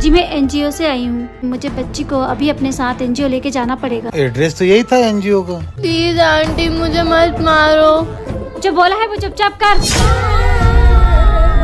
जी मैं एनजीओ से आई हूँ, मुझे बच्ची को अभी अपने साथ एनजीओ लेके जाना पड़ेगा। एड्रेस तो यही था एनजीओ का। प्लीज आंटी मुझे मत मारो। जो बोला है वो चुपचाप कर।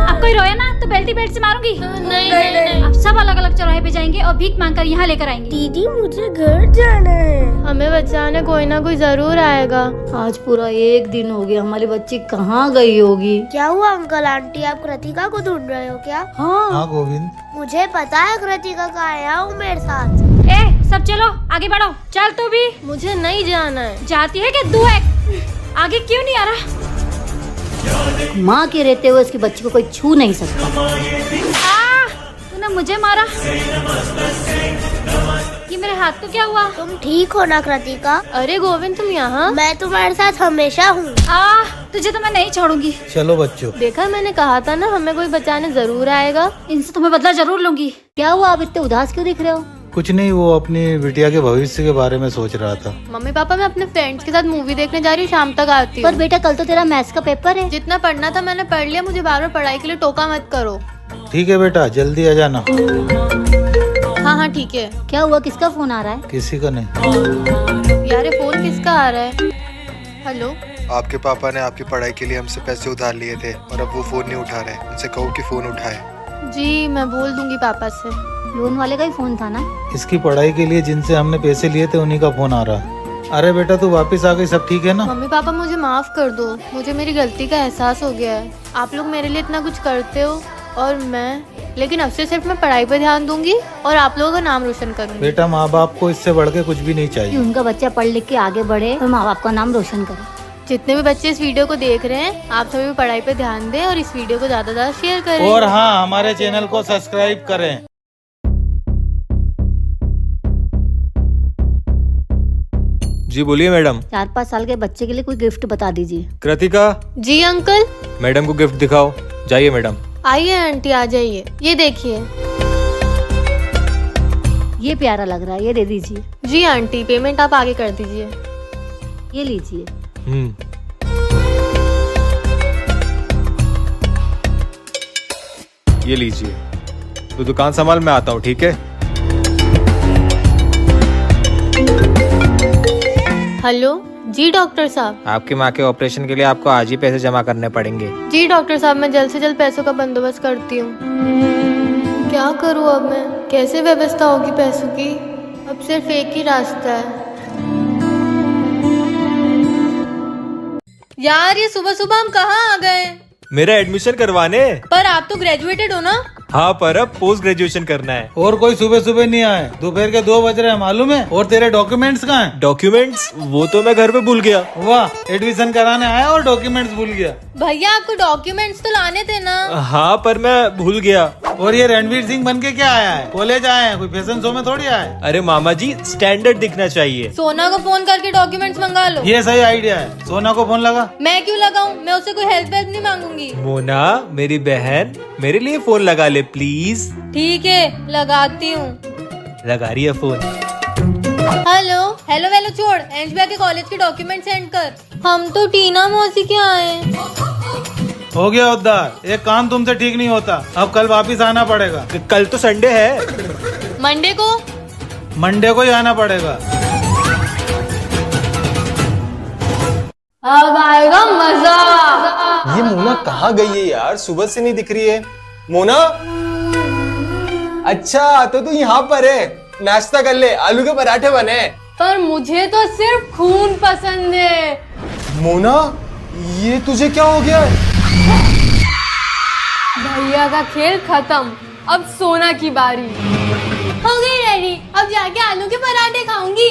अब कोई रोया ना तो बेल्ट से मारूंगी। नहीं। अब सब अलग अलग चौराहे पे जाएंगे और भीख मांग कर यहाँ लेकर आएंगे। दीदी मुझे घर जाना है। हमें बचाने कोई ना कोई जरूर आएगा। आज पूरा एक दिन हो गया, हमारी बच्ची कहाँ गई होगी? क्या हुआ अंकल आंटी, आप कृतिका को ढूंढ रहे हो क्या? हाँ गोविंद, मुझे पता है कृतिका कहाँ है, आओ मेरे साथ। ए सब चलो आगे बढ़ो। चल तू भी। मुझे नहीं जाना है। जाती है कि तू है? आगे क्यों नहीं आ रहा? माँ के रहते हुए उसकी बच्ची को कोई छू नहीं सकता। तूने मुझे मारा। ये मेरे हाथ को क्या हुआ? तुम ठीक हो ना कृतिका? अरे गोविंद तुम यहाँ? मैं तुम्हारे साथ हमेशा हूँ। तुझे तो मैं नहीं छोड़ूंगी। चलो बच्चों। देखा मैंने कहा था ना हमें कोई बचाने जरूर आएगा। इनसे तुम्हें बदला जरूर लूंगी। क्या हुआ, आप इतने उदास क्यों दिख रहे हो? कुछ नहीं, वो अपनी बिटिया के भविष्य के बारे में सोच रहा था। मम्मी पापा मैं अपने फ्रेंड्स के साथ मूवी देखने जा रही हूँ, शाम तक आती पर हूँ। बेटा कल तो तेरा मैथ्स का पेपर है। जितना पढ़ना था मैंने पढ़ लिया, मुझे बार बार पढ़ाई के लिए टोका मत करो। ठीक है बेटा, जल्दी आ जाना। हाँ ठीक है। क्या हुआ, किसका फोन आ रहा है? किसी का नहीं। यार ये फोन किसका आ रहा है? हेलो। आपके पापा ने आपकी पढ़ाई के लिए हमसे पैसे उधार लिए थे और अब वो फोन नहीं उठा रहे। उनसे कहो कि फोन उठाए। जी मैं बोल दूंगी पापा से। लोन वाले का ही फोन था ना? इसकी पढ़ाई के लिए जिनसे हमने पैसे लिए थे उन्हीं का फोन आ रहा। अरे बेटा तू वापस आ गई, सब ठीक है ना? मम्मी पापा मुझे माफ कर दो, मुझे मेरी गलती का एहसास हो गया है। आप लोग मेरे लिए इतना कुछ करते हो और लेकिन अब से सिर्फ मैं पढ़ाई पे ध्यान दूंगी और आप लोगों का नाम रोशन करूंगी। बेटा माँ बाप को इससे बढ़ के कुछ भी नहीं कि चाहिए। उनका बच्चा पढ़ लिख के आगे बढ़े और माँ बाप का नाम रोशन करे। जितने भी बच्चे इस वीडियो को देख रहे हैं, आप सभी भी पढ़ाई पे ध्यान दें और इस वीडियो को ज्यादा ज्यादा शेयर करें। और हाँ, हमारे चैनल को सब्सक्राइब करें। जी बोलिए मैडम। 4-5 साल के बच्चे के लिए कोई गिफ्ट बता दीजिए। कृतिका, जी अंकल। मैडम को गिफ्ट दिखाओ। जाइए मैडम। आइए आंटी आ जाइए, ये देखिए। ये प्यारा लग रहा है, ये दे दीजिए। जी आंटी पेमेंट आप आगे कर दीजिए। ये लीजिए। ये लीजिए। तो दुकान संभाल, मैं आता हूँ, ठीक है? हेलो। जी डॉक्टर साहब। आपकी माँ के ऑपरेशन के लिए आपको आज ही पैसे जमा करने पड़ेंगे। जी डॉक्टर साहब, मैं जल्द से जल्द पैसों का बंदोबस्त करती हूँ। क्या करूँ अब मैं, कैसे व्यवस्था होगी पैसों की? अब सिर्फ एक ही रास्ता है। यार ये सुबह सुबह हम कहाँ आ गए? मेरा एडमिशन करवाने। पर आप तो ग्रेजुएटेड हो ना? हाँ, पर अब पोस्ट ग्रेजुएशन करना है। और कोई सुबह सुबह नहीं आए, दोपहर के 2 बज रहे हैं मालूम है? और तेरे डॉक्यूमेंट्स कहाँ हैं? डॉक्यूमेंट्स वो तो मैं घर पे भूल गया। वाह, एडमिशन कराने आया और डॉक्यूमेंट्स भूल गया। भैया आपको डॉक्यूमेंट्स तो लाने थे ना? हाँ, पर मैं भूल गया। और ये रणवीर सिंह बन के क्या आया है? कॉलेज आए हैं, कोई फैशन शो में थोड़ी आया है। अरे मामा जी, स्टैंडर्ड दिखना चाहिए। सोना को फोन करके डॉक्यूमेंट्स मंगा लो। ये सही आइडिया है। सोना को फोन लगा। मैं क्यों लगाऊं? मैं उससे कोई हेल्प नहीं मांगूंगी। मोना मेरी बहन, मेरे लिए फोन लगा ले प्लीज। ठीक है लगाती हूँ। लगा रही है फोन। हेलो हेलो छोड़, एनजीओ के कॉलेज के डॉक्यूमेंट सेंड कर। हम तो टीना मौसी के आए। हो गया उद्धार, एक काम तुमसे ठीक नहीं होता, अब कल वापिस आना पड़ेगा। कल तो संडे है। मंडे को ही आना पड़ेगा। अब आएगा मजा। ये मोना कहाँ गई है यार, सुबह से नहीं दिख रही है। मोना, अच्छा तो तू यहाँ पर है, नाश्ता कर ले, आलू के पराठे बने। पर मुझे तो सिर्फ खून पसंद है। मोना, ये तुझे क्या हो गया? भैया का खेल खत्म, अब सोना की बारी। हो गई रेडी, अब जाके आलू के पराठे खाऊंगी।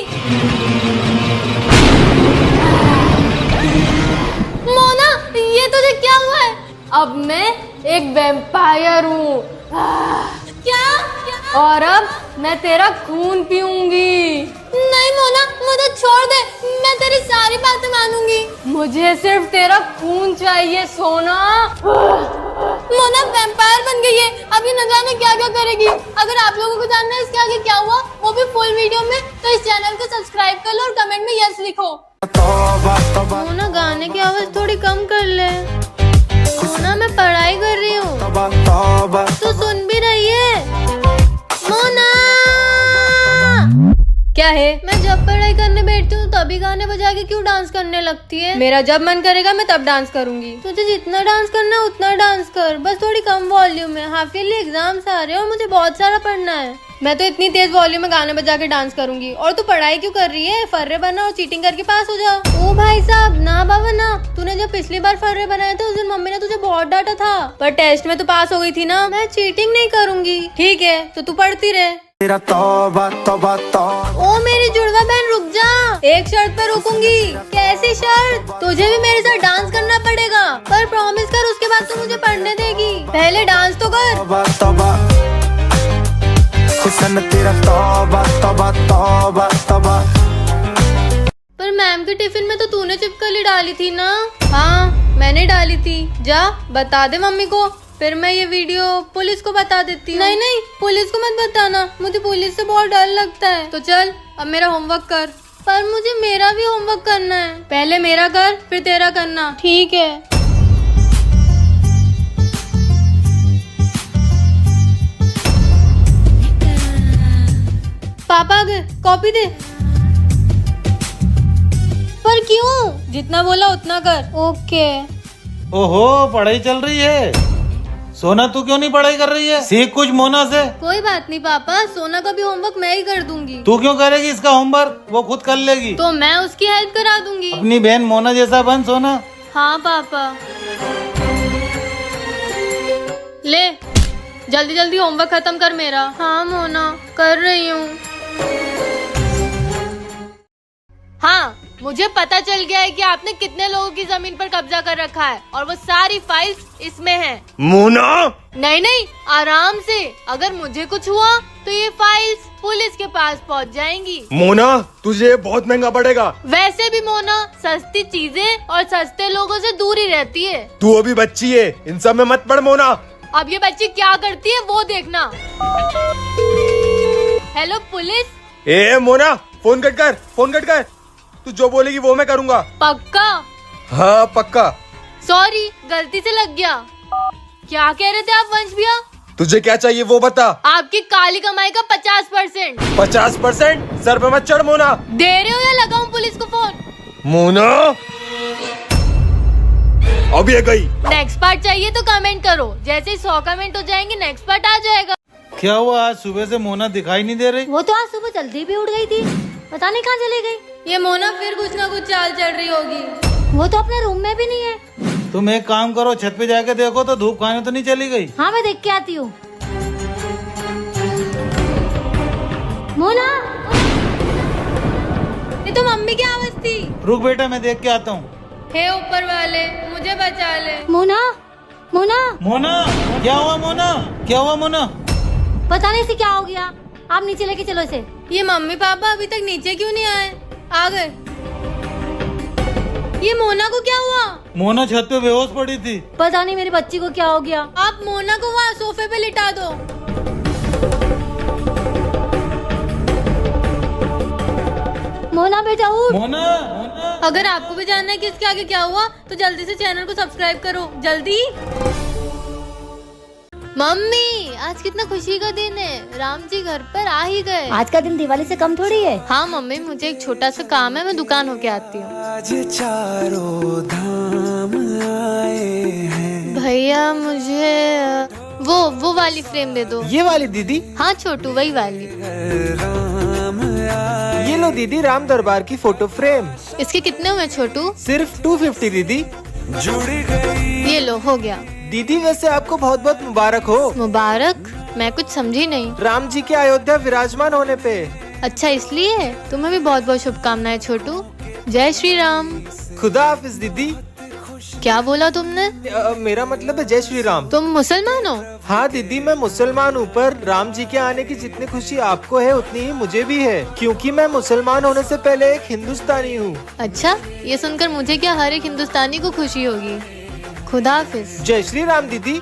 मोना, ये तुझे क्या हुआ है? अब मैं एक वैम्पायर हूँ। क्या? और अब मैं तेरा खून पीऊंगी। नहीं मोना, मुझे छोड़ दे, मैं तेरी सारी बातें मानूंगी। मुझे सिर्फ तेरा खून चाहिए सोना। मोना वैम्पायर बन गई है, अभी न जाने क्या क्या करेगी। अगर आप लोगों को जानना है इसके आगे क्या हुआ, वो भी फुल वीडियो में, तो इस चैनल को सब्सक्राइब कर लो और कमेंट में यस लिखो। मोना गाने की आवाज थोड़ी कम कर ले। मोना मैं पढ़ाई कर रही हूँ, तो सुन भी रही है। क्या है? मैं जब पढ़ाई करने बैठती हूँ तभी गाने बजा के क्यों डांस करने लगती है? मेरा जब मन करेगा मैं तब डांस करूंगी। तुझे जितना डांस करना है उतना डांस कर, बस थोड़ी कम वॉल्यूम में। हाफ ईयरली एग्जाम्स आ रहे हैं और मुझे बहुत सारा पढ़ना है। मैं तो इतनी तेज वॉल्यूम में गाने बजा के डांस करूंगी। और तू पढ़ाई क्यों कर रही है? फर्रे बना और चीटिंग करके पास हो जाओ। ओ भाई साहब, ना बाबा ना। तूने जब पिछली बार फर्रे बनाए थे उस दिन मम्मी ने तुझे बहुत डांटा था, पर टेस्ट में तो पास हो गई थी ना। मैं चीटिंग नहीं करूंगी। ठीक है तो तू पढ़ती रहे। तेरा तौबा तौबा तौबा। ओ मेरी जुड़वा बहन रुक जा, एक शर्त पर रुकूंगी। कैसी शर्त? तुझे भी मेरे साथ डांस करना पड़ेगा, पर प्रॉमिस कर उसके बाद तू मुझे पढ़ने देगी। पहले डांस तो कर। तौबा तौबा हुस्न तेरा तौबा तौबा तौबा तौबा। पर मैम के टिफिन में तो तूने चिपकली डाली थी ना? हाँ मैंने डाली थी। जा बता दे मम्मी को, फिर मैं ये वीडियो पुलिस को बता देती हूँ। नहीं नहीं, पुलिस को मत बताना, मुझे पुलिस से बहुत डर लगता है। तो चल अब मेरा होमवर्क कर। पर मुझे मेरा भी होमवर्क करना है। पहले मेरा कर फिर तेरा करना, ठीक है? पापा आ गए, कॉपी दे। पर क्यों? जितना बोला उतना कर। ओके। ओहो, पढ़ाई चल रही है। सोना तू क्यों नहीं पढ़ाई कर रही है? सीख कुछ मोना से। कोई बात नहीं पापा, सोना का भी होमवर्क मैं ही कर दूंगी। तू क्यों करेगी इसका होमवर्क? वो खुद कर लेगी। तो मैं उसकी हेल्प करा दूंगी। अपनी बहन मोना जैसा बन सोना। हाँ पापा। ले जल्दी जल्दी होमवर्क खत्म कर मेरा। हाँ मोना कर रही हूँ। हाँ मुझे पता चल गया है कि आपने कितने लोगों की जमीन पर कब्जा कर रखा है, और वो सारी फाइल्स इसमें हैं। मोना, नहीं नहीं, आराम से। अगर मुझे कुछ हुआ तो ये फाइल्स पुलिस के पास पहुंच जाएंगी। मोना तुझे बहुत महंगा पड़ेगा। वैसे भी मोना सस्ती चीजें और सस्ते लोगों से दूरी रहती है। तू अभी बच्ची है, इन सब में मत पड़ मोना। अब ये बच्ची क्या करती है वो देखना। Hello police. ए मोना, फोन कट कर, फोन कट कर। तू जो बोलेगी वो मैं करूँगा। पक्का? हाँ पक्का। सॉरी गलती से लग गया। क्या कह रहे थे आप वंश भैया? तुझे क्या चाहिए वो बता। आपकी काली कमाई का 50%। 50%? सर पे मत चढ़ मोना। दे रहे हो या लगाऊं पुलिस को फोन? मोना अब ये गई। नेक्स्ट पार्ट चाहिए तो कमेंट करो, जैसे ही 100 कमेंट हो जाएंगे नेक्स्ट पार्ट आ जाएगा। क्या हुआ, आज सुबह से मोना दिखाई नहीं दे रही? वो तो आज सुबह जल्दी भी उठ गई थी, पता नहीं कहाँ चली गई। ये मोना फिर कुछ ना कुछ चाल चल रही होगी। वो तो अपने रूम में भी नहीं है। तुम एक काम करो, छत पे जाके देखो तो धूप खाने तो नहीं चली गई? हाँ मैं देख के आती हूँ। मोना, ये तो मम्मी की आवाज थी। रुक बेटा, मैं देख के आता हूँ। हे ऊपर वाले मुझे बचा ले। मोना, मोना। मोना क्या हुआ? मोना क्या हुआ? मोना पता नहीं इसे क्या हो गया, आप नीचे लेके चलो इसे। ये मम्मी पापा अभी तक नीचे क्यों नहीं आए? आ गए। ये मोना को क्या हुआ? मोना छत पे बेहोश पड़ी थी। पता नहीं मेरी बच्ची को क्या हो गया। आप मोना को वहाँ सोफे पे लिटा दो। मोना बेटा उठ। मोना, मोना। अगर आपको भी जानना है कि इसके आगे क्या हुआ तो जल्दी से चैनल को सब्सक्राइब करो, जल्दी। मम्मी आज कितना खुशी का दिन है, राम जी घर पर आ ही गए। आज का दिन दिवाली से कम थोड़ी है। हाँ मम्मी मुझे एक छोटा सा काम है, मैं दुकान होके आती हूँ। आज चारों धाम आए हैं। भैया मुझे वो वाली फ्रेम दे दो। ये वाली दीदी? हाँ छोटू वही वाली। राम आए। ये लो दीदी, राम दरबार की फोटो फ्रेम। इसके कितने हुए छोटू? सिर्फ 250 दीदी। जुड़ गई। ये लो हो गया। दीदी वैसे आपको बहुत बहुत मुबारक हो। मुबारक? मैं कुछ समझी नहीं। राम जी के अयोध्या विराजमान होने पे। अच्छा इसलिए? तुम्हें भी बहुत बहुत शुभकामनाएं छोटू। जय श्री राम। खुदा हाफिज दीदी। क्या बोला तुमने? मेरा मतलब है जय श्री राम। तुम मुसलमान हो? हाँ दीदी मैं मुसलमान हूँ, पर राम जी के आने की जितनी खुशी आपको है उतनी ही मुझे भी है, क्योंकि मैं मुसलमान होने से पहले एक हिंदुस्तानी हूँ। अच्छा, ये सुनकर मुझे क्या हर एक हिंदुस्तानी को खुशी होगी। खुदा हाफिज। जय श्री राम दीदी।